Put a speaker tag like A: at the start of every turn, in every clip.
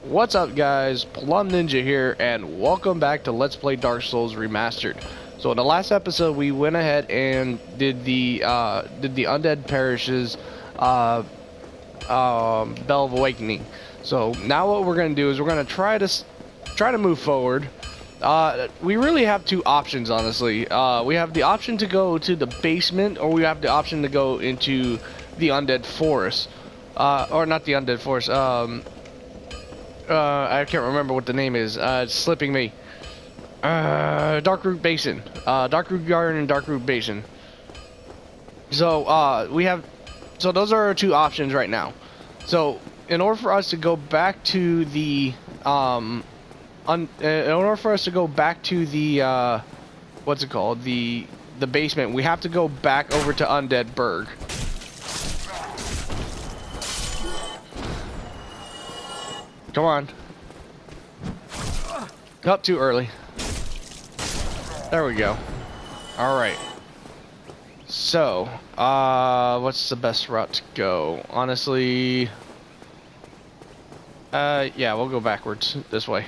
A: What's up, guys? Plum Ninja here, and welcome back to Let's Play Dark Souls Remastered. So in the last episode, we went ahead and did the Undead Parishes Bell of Awakening. So now what we're gonna do is we're gonna try to move forward. We really have two options, honestly. We have the option to go to the basement, or we have the option to go into the Undead Forest. Or not the Undead Forest. I can't remember what the name is. It's slipping me. Darkroot Basin. Darkroot Garden and Darkroot Basin. So, so those are our two options right now. So, in order for us to go back to the, what's it called? The basement, we have to go back over to Undead Berg. Come on. Up too early. There we go. Alright. So, what's the best route to go? Honestly, yeah, we'll go backwards this way.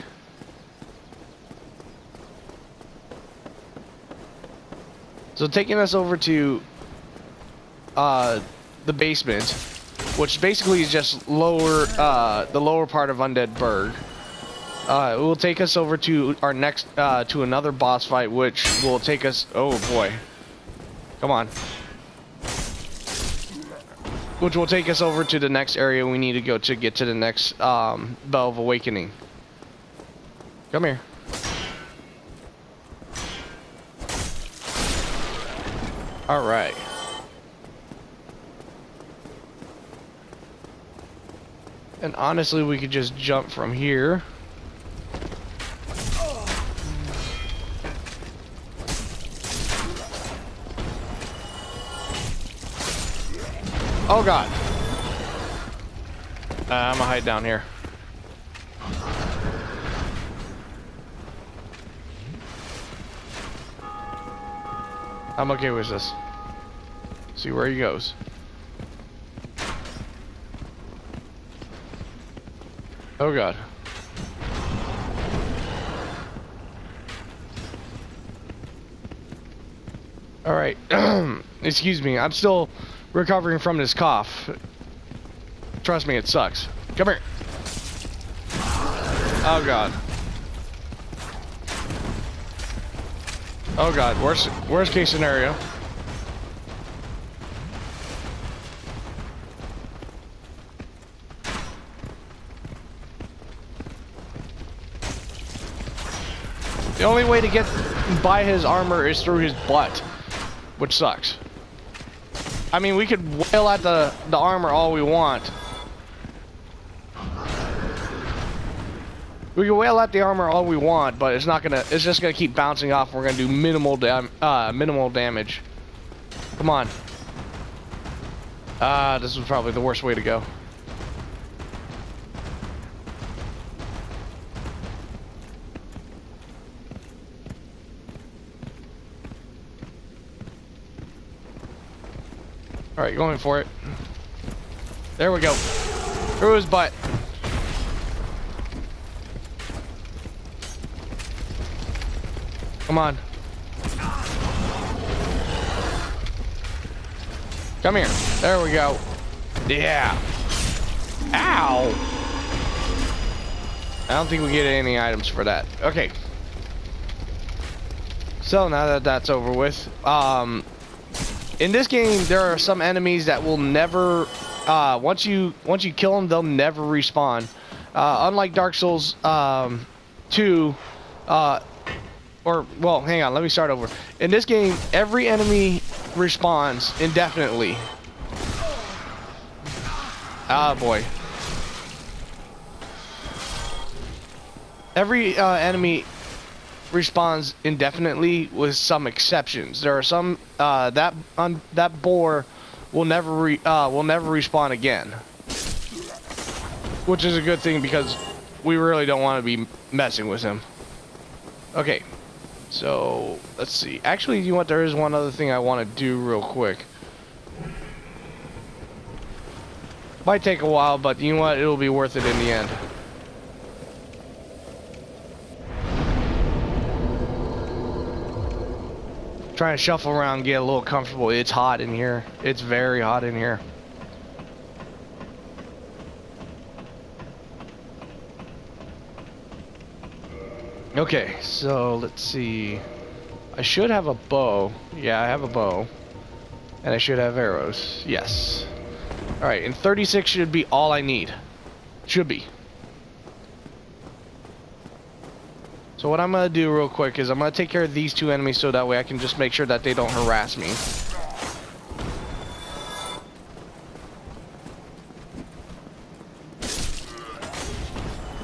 A: So taking us over to, the basement, which basically is just lower, the lower part of Undead Berg. It will take us over to our next, to another boss fight, which will take us, oh boy. Come on. Which will take us over to the next area we need to go to get to the next, Bell of Awakening. Come here. Alright. And honestly, we could just jump from here. Oh god. I'm gonna hide down here. I'm okay with this. See where he goes. Oh god. Alright. Excuse me, I'm still recovering from this cough. Trust me, it sucks. Come here. Oh god. Oh god, worst case scenario. The only way to get by his armor is through his butt, which sucks. I mean, we could wail at the armor all we want. We can wail at the armor all we want, but it's just gonna keep bouncing off. We're gonna do minimal damage. Come on. This is probably the worst way to go. Alright, going for it. There we go. Through his butt. Come on. Come here. There we go. Yeah. Ow. I don't think we get any items for that. Okay. So now that that's over with, in this game, there are some enemies that will never, once you kill them, they'll never respawn. Unlike Dark Souls 2, well, hang on, let me start over. In this game, every enemy respawns indefinitely. Ah, boy. Every enemy respawns indefinitely with some exceptions. There are some that boar will never respawn again, which is a good thing because we really don't want to be messing with him. Okay, so let's see. Actually, you know what? There is one other thing I want to do real quick. Might take a while, but you know what? It'll be worth it in the end. Trying to shuffle around, get a little comfortable. It's hot in here. It's very hot in here. Okay, so let's see. I should have a bow. Yeah, I have a bow. And I should have arrows. Yes. Alright, and 36 should be all I need. Should be. So what I'm going to do real quick is I'm going to take care of these two enemies so that way I can just make sure that they don't harass me.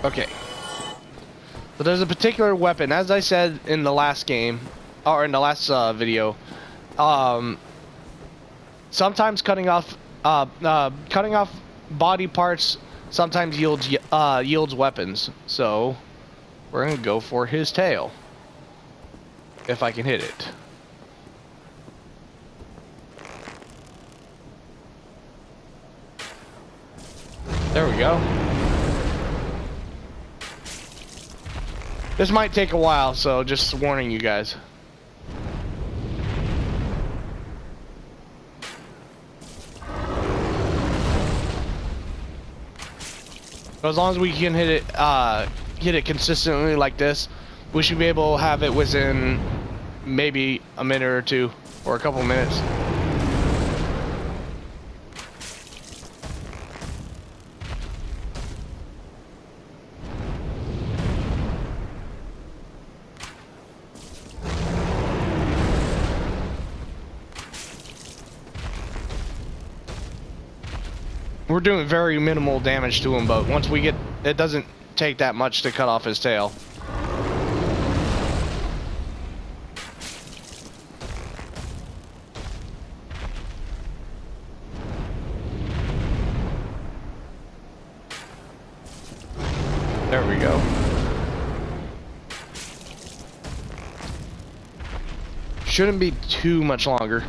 A: Okay. So there's a particular weapon, as I said in the last game, or in the last video, sometimes cutting off body parts sometimes yields weapons. So we're gonna go for his tail, if I can hit it. There we go. This might take a while, so just warning you guys. As long as we can hit it consistently like this, we should be able to have it within maybe a minute or two, or a couple minutes. We're doing very minimal damage to him, but once we get, it doesn't take that much to cut off his tail. There we go. Shouldn't be too much longer.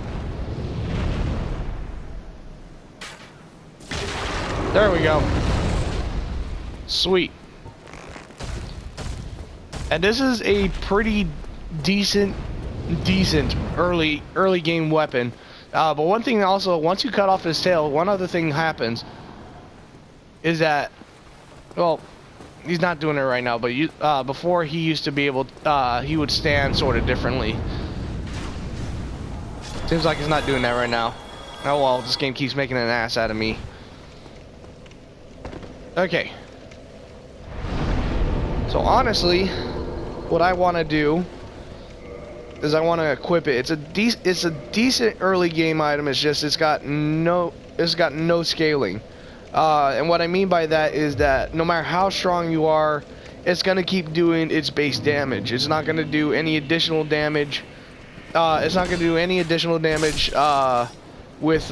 A: There we go. Sweet. And this is a pretty decent early game weapon. But one thing also, once you cut off his tail, one other thing happens is that, well, he's not doing it right now, but before he used to be able, he would stand sort of differently. Seems like he's not doing that right now. Oh well, this game keeps making an ass out of me. Okay. So honestly, what I want to do is I want to equip it. It's a decent early game item. It's just it's got no scaling. And what I mean by that is that no matter how strong you are, it's gonna keep doing its base damage. It's not gonna do any additional damage. It's not gonna do any additional damage with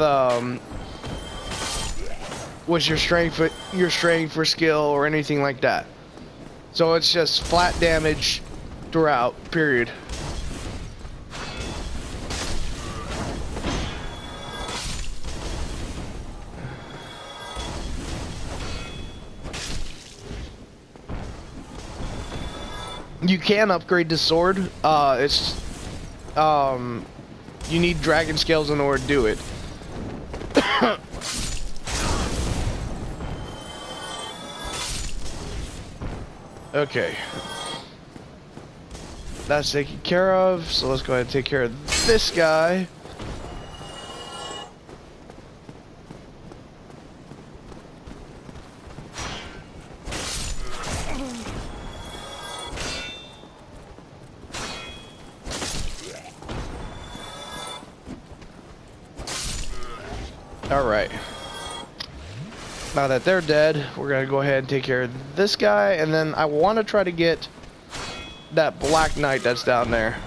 A: your strength for skill or anything like that. So it's just flat damage throughout, period. You can upgrade the sword. You need dragon scales in order to do it. Okay. That's taken care of, so let's go ahead and take care of this guy. Alright. Now that they're dead, we're gonna go ahead and take care of this guy, and then I want to try to get that Black Knight that's down there.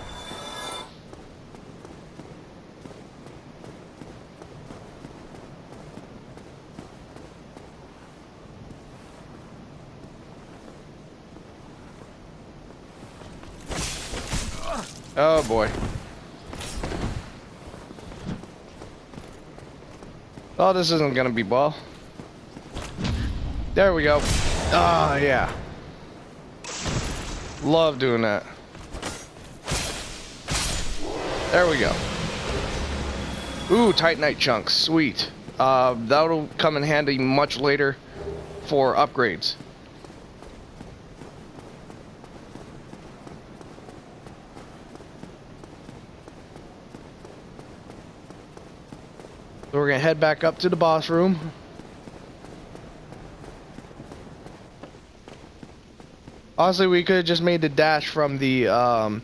A: Oh boy. Oh, this isn't gonna be well. There we go. Ah, yeah. Love doing that. There we go. Ooh, Titanite chunks. Sweet. That'll come in handy much later for upgrades. So we're gonna head back up to the boss room. Honestly, we could have just made the dash from the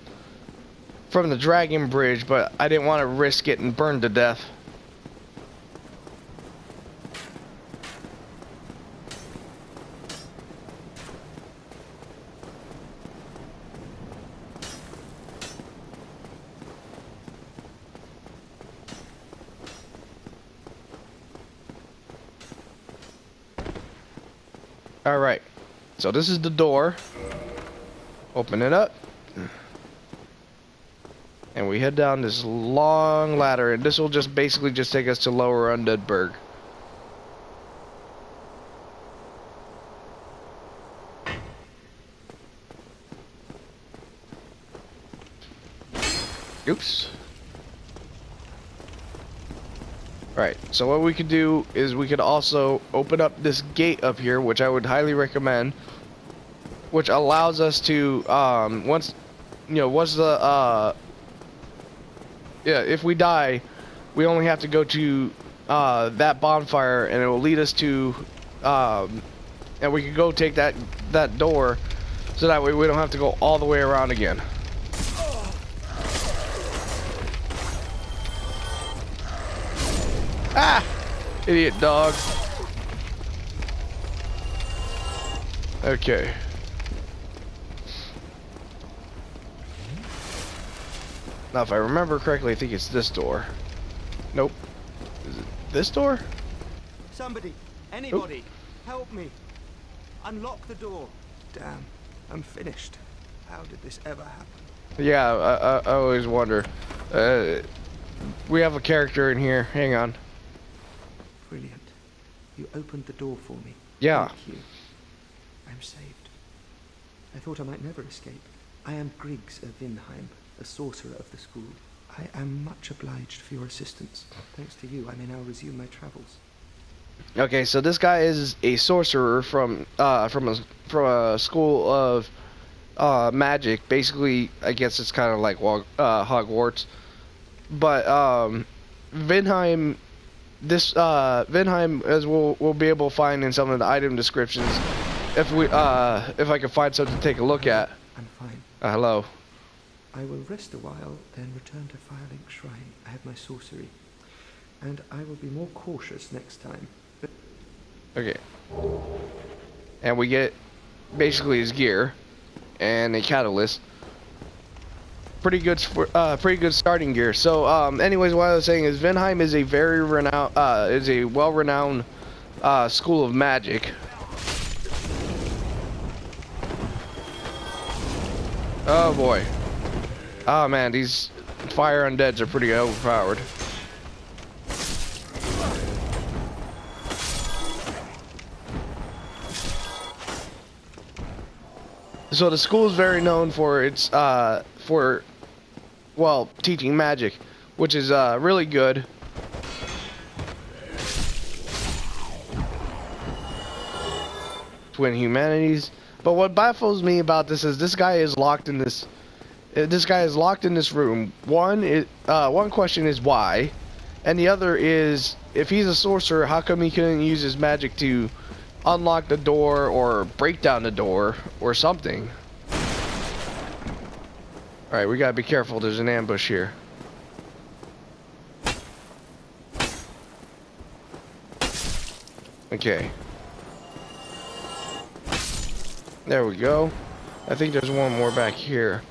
A: dragon bridge, but I didn't want to risk getting burned to death. All right, so this is the door. Open it up. And we head down this long ladder, and this will just basically just take us to lower Undead Berg. Oops. Right, so what we could do is we could also open up this gate up here, which I would highly recommend, which allows us to, once the, if we die, we only have to go to that bonfire, and it will lead us to, and we can go take that door, so that way we don't have to go all the way around again. Ah! Idiot dog. Okay. Now, if I remember correctly, I think it's this door. Nope. Is it this door?
B: Somebody, anybody, help me. Unlock the door. Damn, I'm finished. How did this ever happen?
A: Yeah, I always wonder. We have a character in here. Hang on.
B: Brilliant. You opened the door for me.
A: Yeah.
B: Thank you. I'm saved. I thought I might never escape. I am Griggs of Vinheim, a sorcerer of the school. I am much obliged for your assistance. Thanks to you, I may now resume my travels.
A: Okay, so this guy is a sorcerer from a school of magic. Basically, I guess it's kind of like Hogwarts. But Vinheim, Vinheim, as we'll be able to find in some of the item descriptions, if I can find something to take a look at.
B: I'm fine.
A: Hello.
B: I will rest a while, then return to Firelink Shrine. I have my sorcery, and I will be more cautious next time.
A: Okay. And we get basically his gear and a catalyst. Pretty good starting gear. So, anyways, what I was saying is Vinheim is a very renowned, is a well-renowned school of magic. Oh boy. Oh man, these fire undeads are pretty overpowered. So the school is very known for its teaching magic, which is really good. Twin humanities. But what baffles me about this is this guy is locked in this. This guy is locked in this room. One question is why, and the other is if he's a sorcerer, how come he couldn't use his magic to unlock the door or break down the door or something? All right, we gotta be careful. There's an ambush here. Okay. There we go. I think there's one more back here.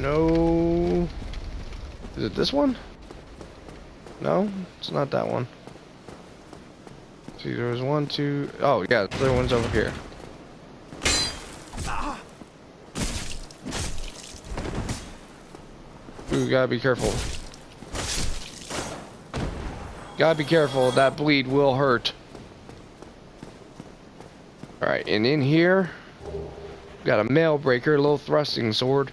A: No. Is it this one? No, it's not that one. See, there was one, two. Oh, yeah, the other one's over here. Ooh, gotta be careful. Gotta be careful, that bleed will hurt. Alright, and in here, got a mail breaker, a little thrusting sword.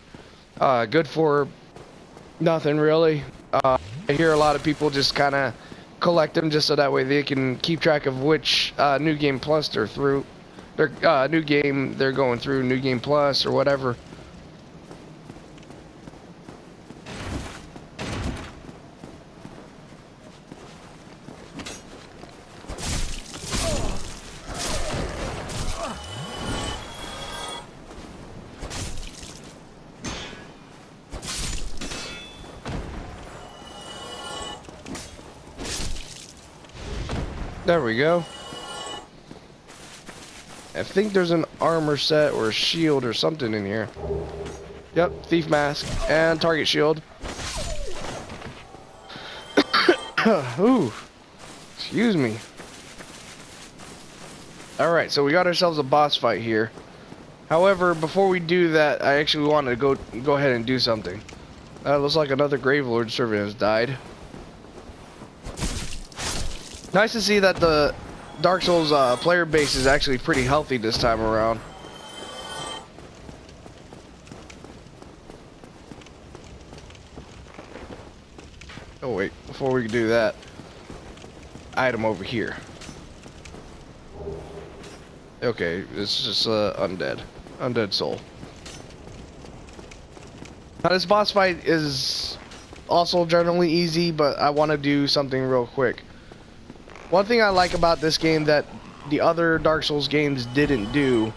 A: Good for nothing really. I hear a lot of people just kind of collect them just so that way they can keep track of which New Game Plus they're through. Their new game they're going through, New Game Plus or whatever. There we go. I think there's an armor set or a shield or something in here. Yep, thief mask and target shield. Ooh, excuse me. Alright, so we got ourselves a boss fight here. However, before we do that, I actually want to go ahead and do something. Looks like another Gravelord servant has died. Nice to see that the Dark Souls player base is actually pretty healthy this time around. Oh wait, before we do that, item over here. Okay, it's just undead soul. Now this boss fight is also generally easy, but I want to do something real quick. One thing I like about this game that the other Dark Souls games didn't do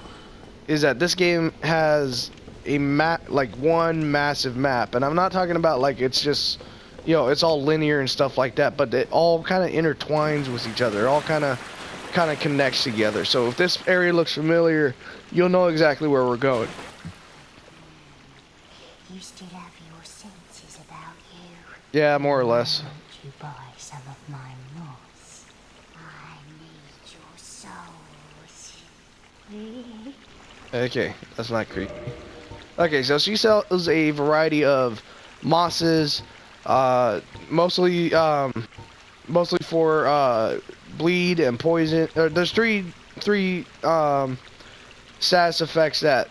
A: is that this game has a map, like one massive map, and I'm not talking about like it's just, you know, it's all linear and stuff like that, but it all kind of intertwines with each other. It all kind of connects together. So if this area looks familiar, you'll know exactly where we're going.
C: You still have your senses about you.
A: Yeah, more or less.
C: Won't you buy some of my moss? I need your souls.
A: Okay, that's not creepy. Okay, so she sells a variety of mosses, mostly for bleed and poison. There's three status effects that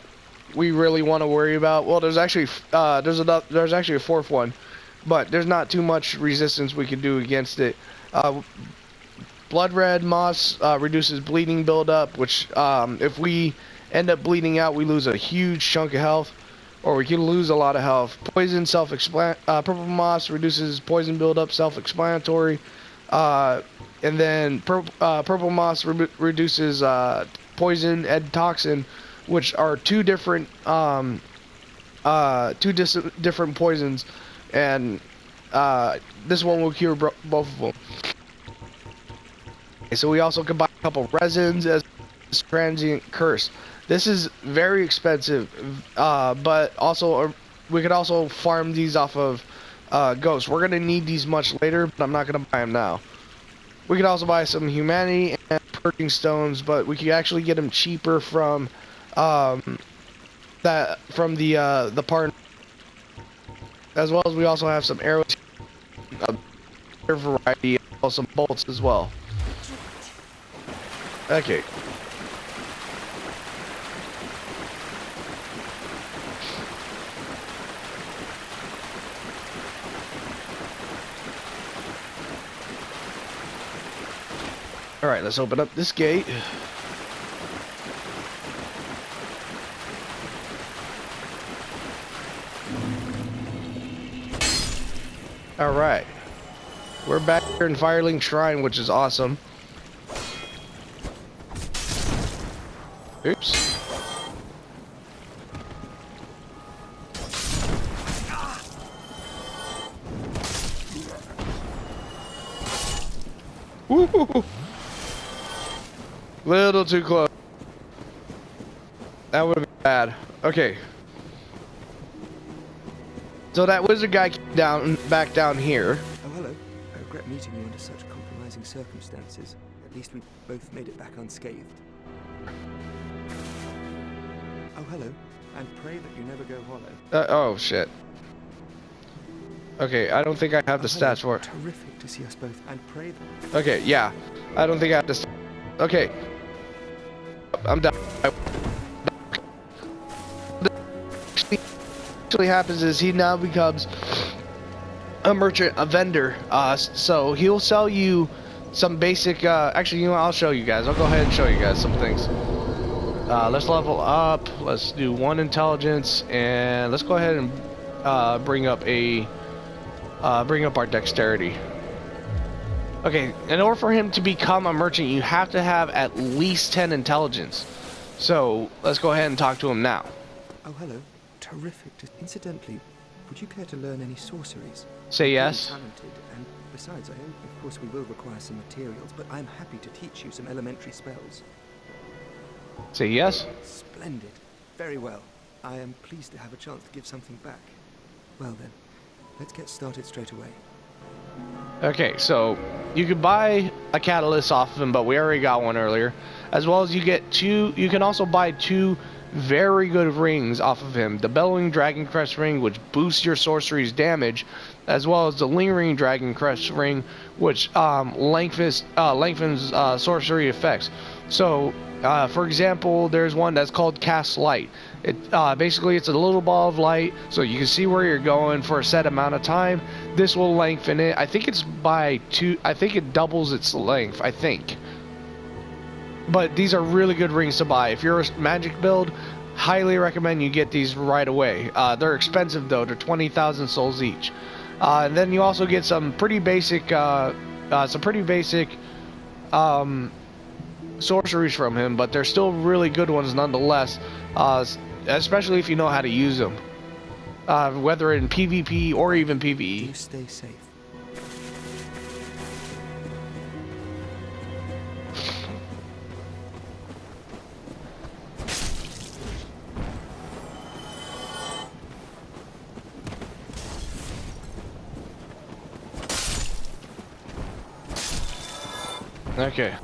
A: we really want to worry about. Well, there's actually a fourth one, but there's not too much resistance we can do against it. Blood red moss reduces bleeding buildup, which if we end up bleeding out, we lose a huge chunk of health, or we can lose a lot of health. Poison purple moss reduces poison buildup, self-explanatory. And then purple moss reduces poison and toxin, which are two different different poisons, and this one will cure both of them. Okay, so we also combine a couple resins as transient curse. This is very expensive, but also we could also farm these off of ghosts. We're gonna need these much later, but I'm not gonna buy them now. We could also buy some humanity and purging stones, but we could actually get them cheaper from the part. As well as we also have some arrows, a variety, and some bolts as well. Okay. Alright, let's open up this gate. Alright. We're back here in Firelink Shrine, which is awesome. Oops. Woo! Little too close. That would have been bad. Okay. So that wizard guy came back down here.
B: Oh, hello. I regret meeting you under such compromising circumstances. At least we both made it back unscathed. Oh, hello. And pray that you never go hollow.
A: Oh, shit. Okay, I don't think I have the stats for it.
B: Terrific to see us both. And pray that...
A: Okay, yeah. I don't think I have the stats. Okay. I'm done. Actually happens is he now becomes a merchant, a vendor. So he'll sell you some basic. Actually, you know what? I'll show you guys. I'll go ahead and show you guys some things. Let's level up. Let's do 1 intelligence, and let's go ahead and bring up our dexterity. Okay, in order for him to become a merchant, you have to have at least 10 intelligence. So let's go ahead and talk to him now.
B: Oh, hello. Terrific. Incidentally, would you care to learn any sorceries?
A: Say
B: I'm
A: yes.
B: talented, and besides, of course, we will require some materials, but I'm happy to teach you some elementary spells.
A: Say yes.
B: Splendid. Very well. I am pleased to have a chance to give something back. Well then, let's get started straight away.
A: Okay, so you could buy a catalyst off of him, but we already got one earlier. As well as you can also buy 2 very good rings off of him. The Bellowing Dragon Crest ring, which boosts your sorcery's damage, as well as the Lingering Dragon Crest ring, which lengthens sorcery effects. So, for example, there's one that's called Cast Light. Basically, it's a little ball of light, so you can see where you're going for a set amount of time. This will lengthen it. I think it's by 2. I think it doubles its length. I think. But these are really good rings to buy. If you're a magic build, highly recommend you get these right away. They're expensive though. They're 20,000 souls each. And then you also get some pretty basic, sorceries from him, but they're still really good ones nonetheless. Especially if you know how to use them, whether in PvP or even PvE.
B: You stay safe.
A: Okay.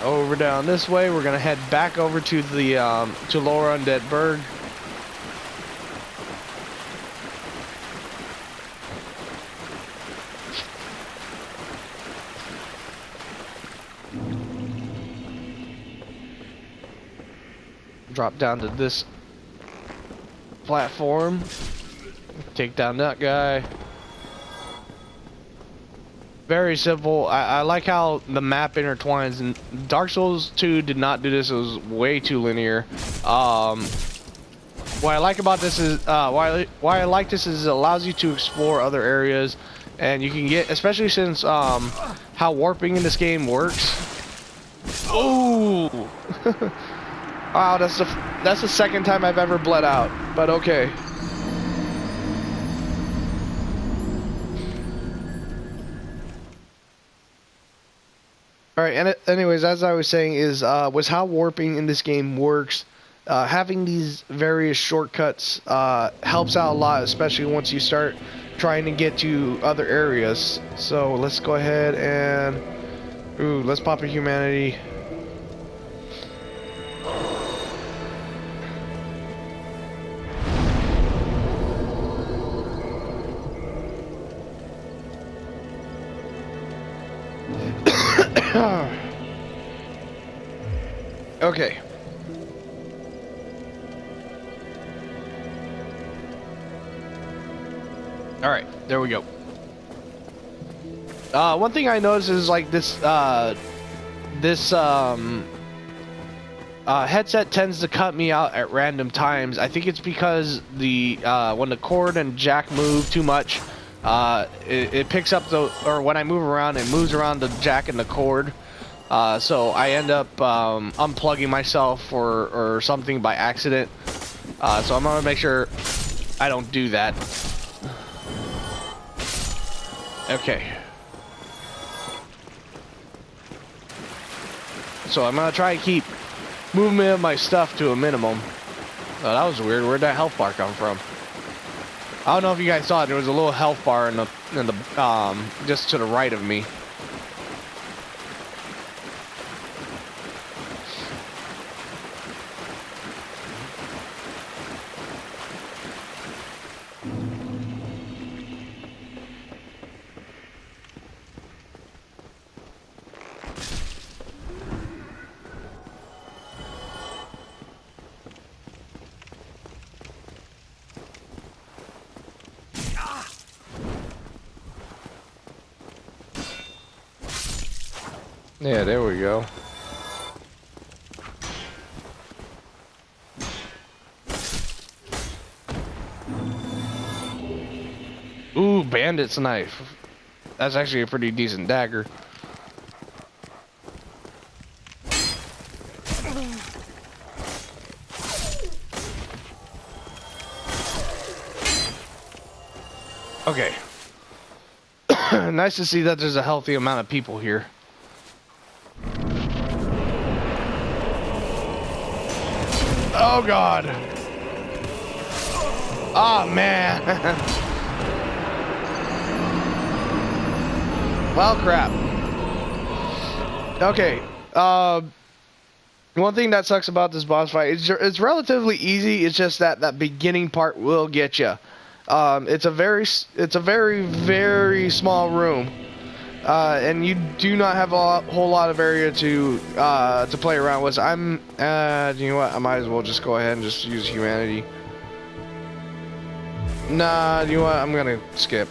A: Over down this way, we're gonna head back over to the to Lower Undead Berg. Drop down to this platform. Take down that guy. Very simple. I like how the map intertwines, and Dark Souls 2 did not do this. It was way too linear. What I like about this is why I like this is it allows you to explore other areas, and you can get, especially since how warping in this game works. Oh! Wow, that's the second time I've ever bled out, but okay. All right, and anyways, as I was saying, was how warping in this game works. Having these various shortcuts helps out a lot, especially once you start trying to get to other areas. So let's go ahead and let's pop a humanity. Okay. All right, there we go. One thing I noticed is like this headset tends to cut me out at random times. I think it's because when the cord and jack move too much, it picks up or when I move around, it moves around the jack and the cord. So I end up unplugging myself or something by accident. So I'm gonna make sure I don't do that. Okay. So I'm gonna try to keep movement of my stuff to a minimum. Oh, that was weird. Where'd that health bar come from? I don't know if you guys saw it. There was a little health bar in the just to the right of me. Yeah, there we go. Ooh, bandit's knife. That's actually a pretty decent dagger. Okay. Nice to see that there's a healthy amount of people here. Oh God. Oh man. Well, crap. Okay. One thing that sucks about this boss fight is it's relatively easy. It's just that beginning part will get you. It's a very small room, and you do not have a whole lot of area to play around with. So you know what? I might as well just go ahead and just use humanity. Nah, you know what? I'm gonna skip.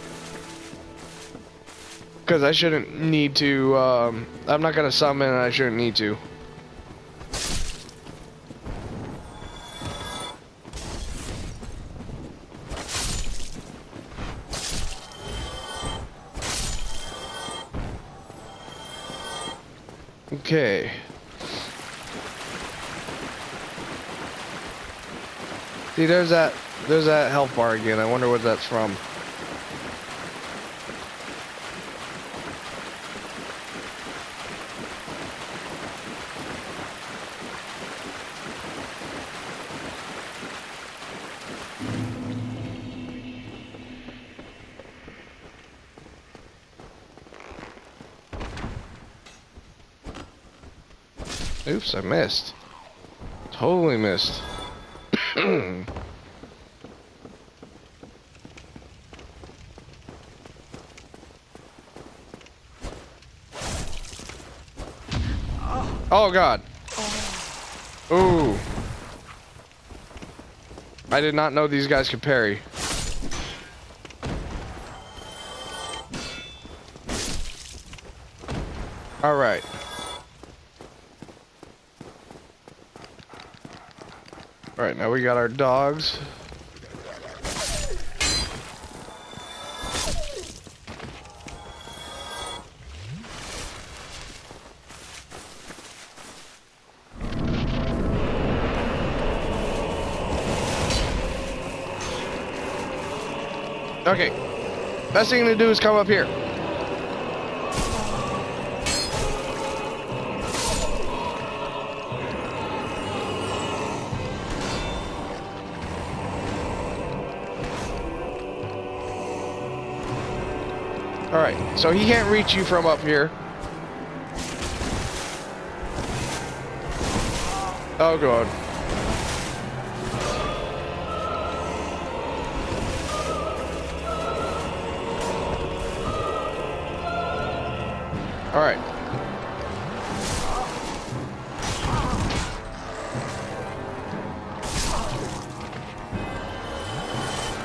A: Because I shouldn't need to, I'm not gonna summon and I shouldn't need to. Okay. See, there's that health bar again. I wonder what that's from. Oops, I missed. Totally missed. Oh God. Ooh. I did not know these guys could parry. All right. All right, now we got our dogs. Okay, best thing to do is come up here. Alright, so he can't reach you from up here. Oh God. Alright.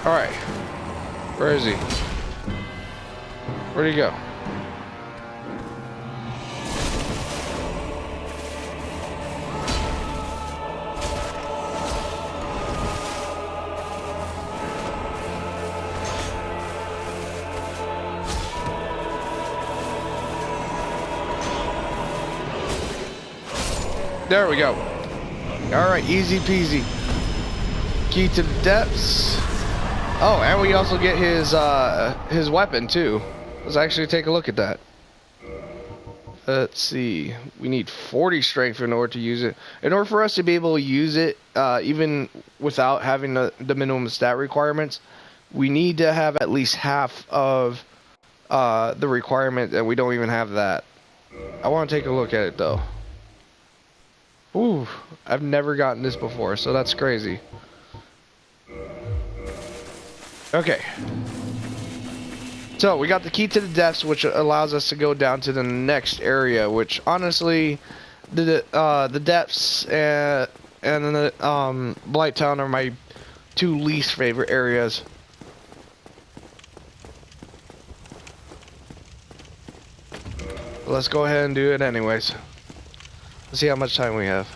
A: Alright. Where is he? Where'd he go? There we go. Alright, easy peasy. Key to the depths. Oh, and we also get his weapon too. Let's actually take a look at that. Let's see. We need 40 strength in order to use it. In order for us to be able to use it, even without having the minimum stat requirements, we need to have at least half of the requirement, and we don't even have that. I want to take a look at it though. Ooh, I've never gotten this before, so that's crazy. Okay. So we got the key to the depths, which allows us to go down to the next area. Which honestly, the depths and the Blighttown are my two least favorite areas. Let's go ahead and do it anyways. Let's see how much time we have.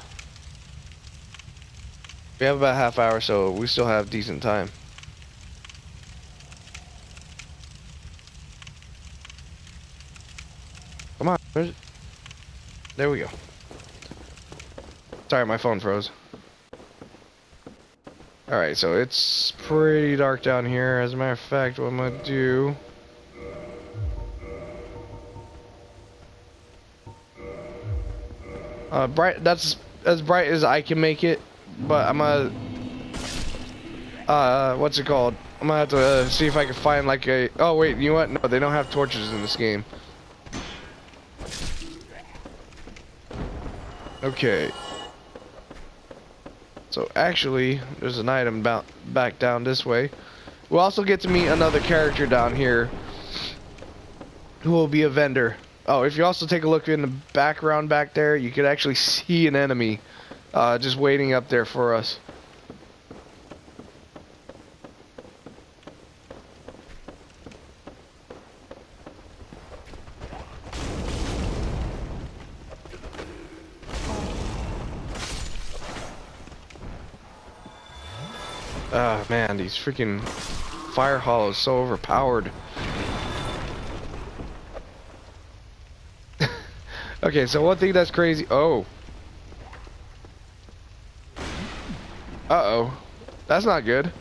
A: We have about a half hour, so we still have decent time. Come on. There we go. Sorry, my phone froze. Alright, so it's pretty dark down here. As a matter of fact, what I'm gonna do... bright. That's as bright as I can make it, but I'm gonna what's it called? I'm gonna have to see if I can find like a. Oh wait, you know what? No, they don't have torches in this game. Okay. So actually, there's an item back down this way. We'll also get to meet another character down here, who will be a vendor. Oh, if you also take a look in the background back there, you could actually see an enemy just waiting up there for us. Ah, man, these freaking fire hollows so overpowered. Okay, so one thing that's crazy. Oh. Uh-oh. That's not good.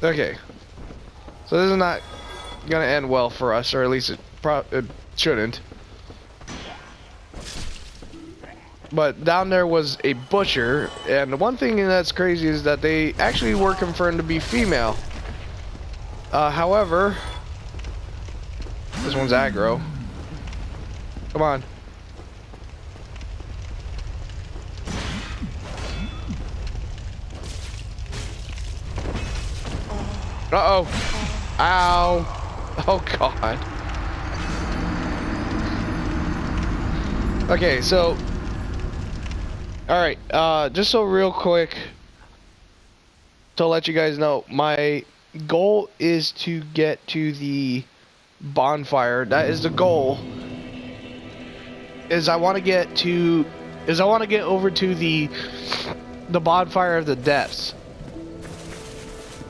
A: Okay. So this is not gonna end well for us, or at least it shouldn't. But down there was a butcher, and the one thing that's crazy is that they actually were confirmed to be female. However, this one's aggro. Come on. Uh-oh. Ow. Oh, God. Okay, so... Alright, just so real quick, to let you guys know, my goal is to get to the bonfire. That is the goal. I want to get over to the bonfire of the depths.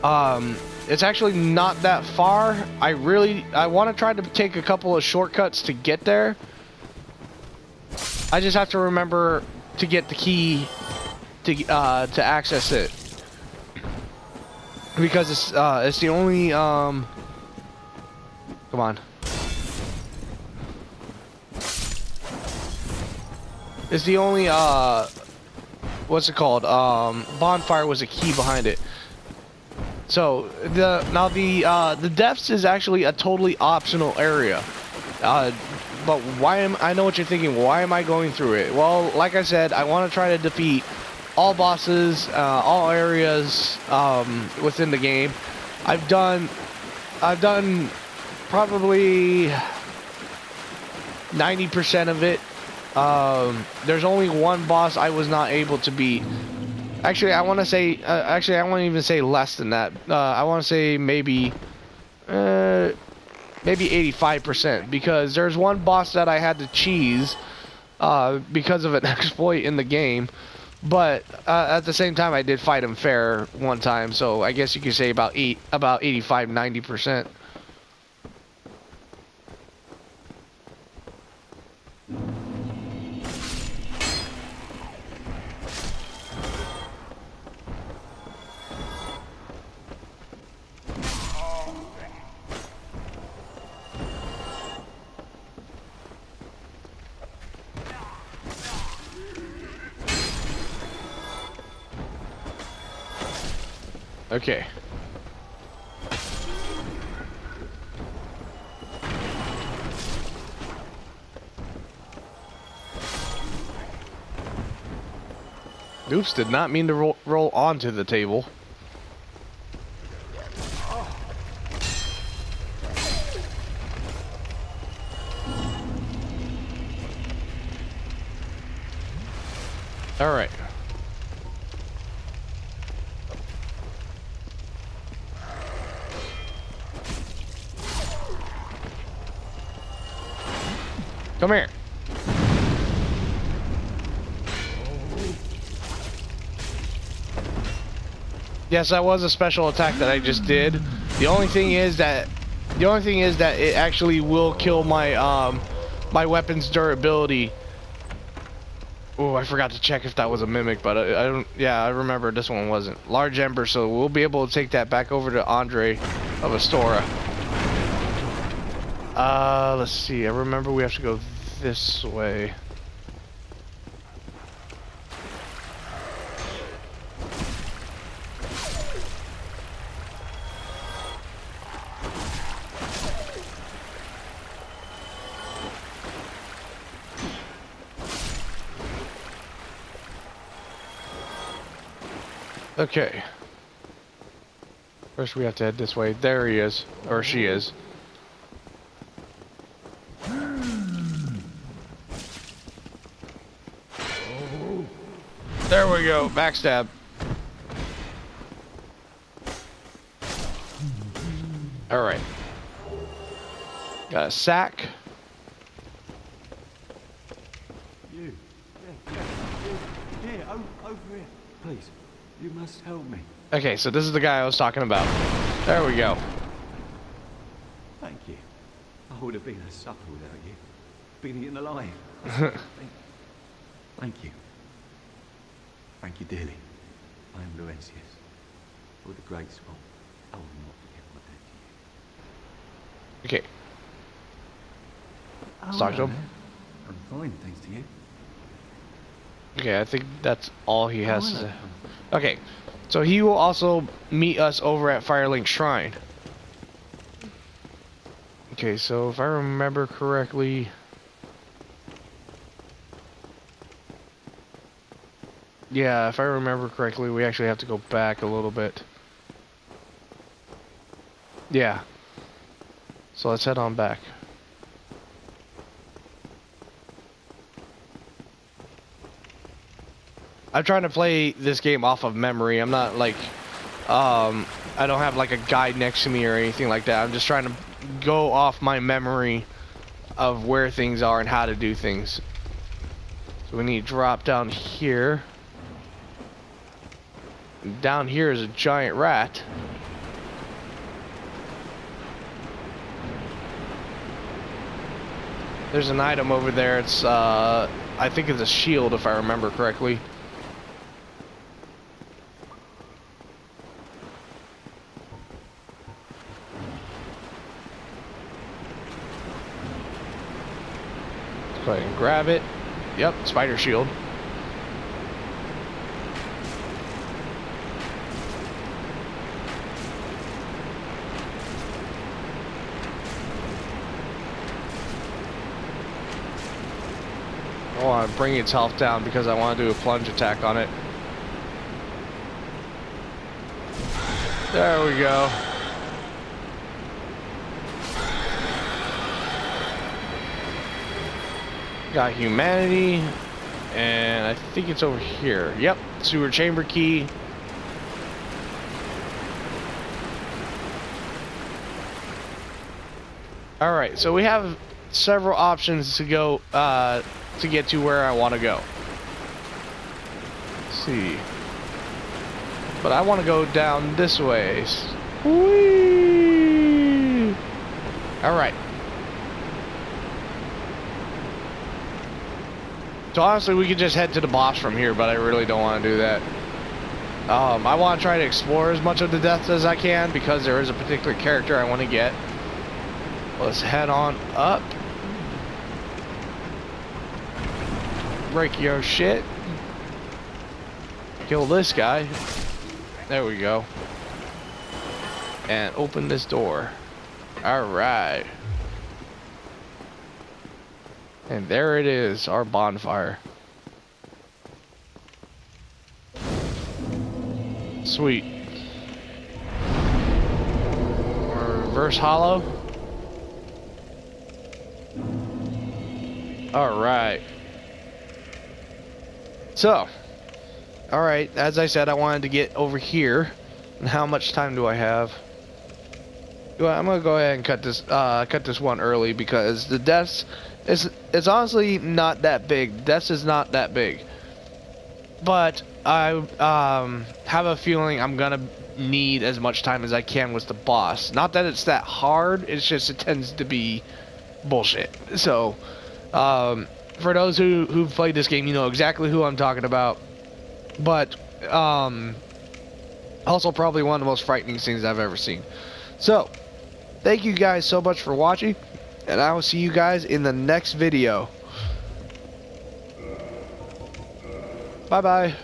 A: It's actually not that far. I want to try to take a couple of shortcuts to get there. I just have to remember to get the key to access it, because it's the only come on. It's the only what's it called? Bonfire was a key behind it. So the depths is actually a totally optional area. But I know what you're thinking, why am I going through it? Well, like I said, I want to try to defeat all bosses, all areas within the game. I've done probably 90% of it. There's only one boss I was not able to beat. Actually, I want to say, I won't even say less than that. I want to say maybe 85%, because there's one boss that I had to cheese because of an exploit in the game, but at the same time I did fight him fair one time, so I guess you could say about 85-90%. Okay. Oops, did not mean to roll onto the table. All right. Come here. Yes, that was a special attack that I just did. The only thing is that it actually will kill my my weapon's durability. Oh, I forgot to check if that was a mimic, but I don't. Yeah, I remember this one wasn't. Large Ember, so we'll be able to take that back over to Andre of Astora. Let's see. I remember we have to go this way. Okay. First we have to head this way. There he is. Or she is. There we go. Backstab. Alright. Got a sack.
D: You. Yeah, over here. Please. You must help me.
A: Okay, so this is the guy I was talking about. There we go.
D: Thank you. I would have been a supper without you. Been eaten alive. Thank you. Thank you dearly. I am Laurentius. For the great spot, I will not forget what I did to you.
A: Okay. Let's talk to him.
D: I'm fine, thanks to you.
A: Okay, I think that's all he has to say. Okay, so he will also meet us over at Firelink Shrine. Okay, so if I remember correctly... Yeah, if I remember correctly, we actually have to go back a little bit. Yeah. So let's head on back. I'm trying to play this game off of memory. I'm not like, I don't have like a guide next to me or anything like that. I'm just trying to go off my memory of where things are and how to do things. So we need to drop down here. Down here is a giant rat. There's an item over there. It's, I think it's a shield if I remember correctly. Go ahead and grab it. Yep, spider shield. I want to bring its health down because I want to do a plunge attack on it. There we go. Got humanity, and I think it's over here. Yep, sewer chamber key. All right, so we have several options to go to get to where I want to go. Let's see, but I want to go down this way. Whee! All right. So honestly, we could just head to the boss from here, but I really don't want to do that. I want to try to explore as much of the depths as I can because there is a particular character I want to get. Let's head on up. Break your shit. Kill this guy. There we go. And open this door. Alright. And there it is, our bonfire. Sweet. Reverse hollow. Alright. So, Alright, as I said, I wanted to get over here. And how much time do I have? Well, I'm gonna go ahead and cut this one early because the deaths it's honestly not that big. Deaths is not that big. But I have a feeling I'm gonna need as much time as I can with the boss. Not that it's that hard, it's just it tends to be bullshit. So, for those who've played this game, you know exactly who I'm talking about. But, also probably one of the most frightening things I've ever seen. So, thank you guys so much for watching, and I will see you guys in the next video. Bye-bye.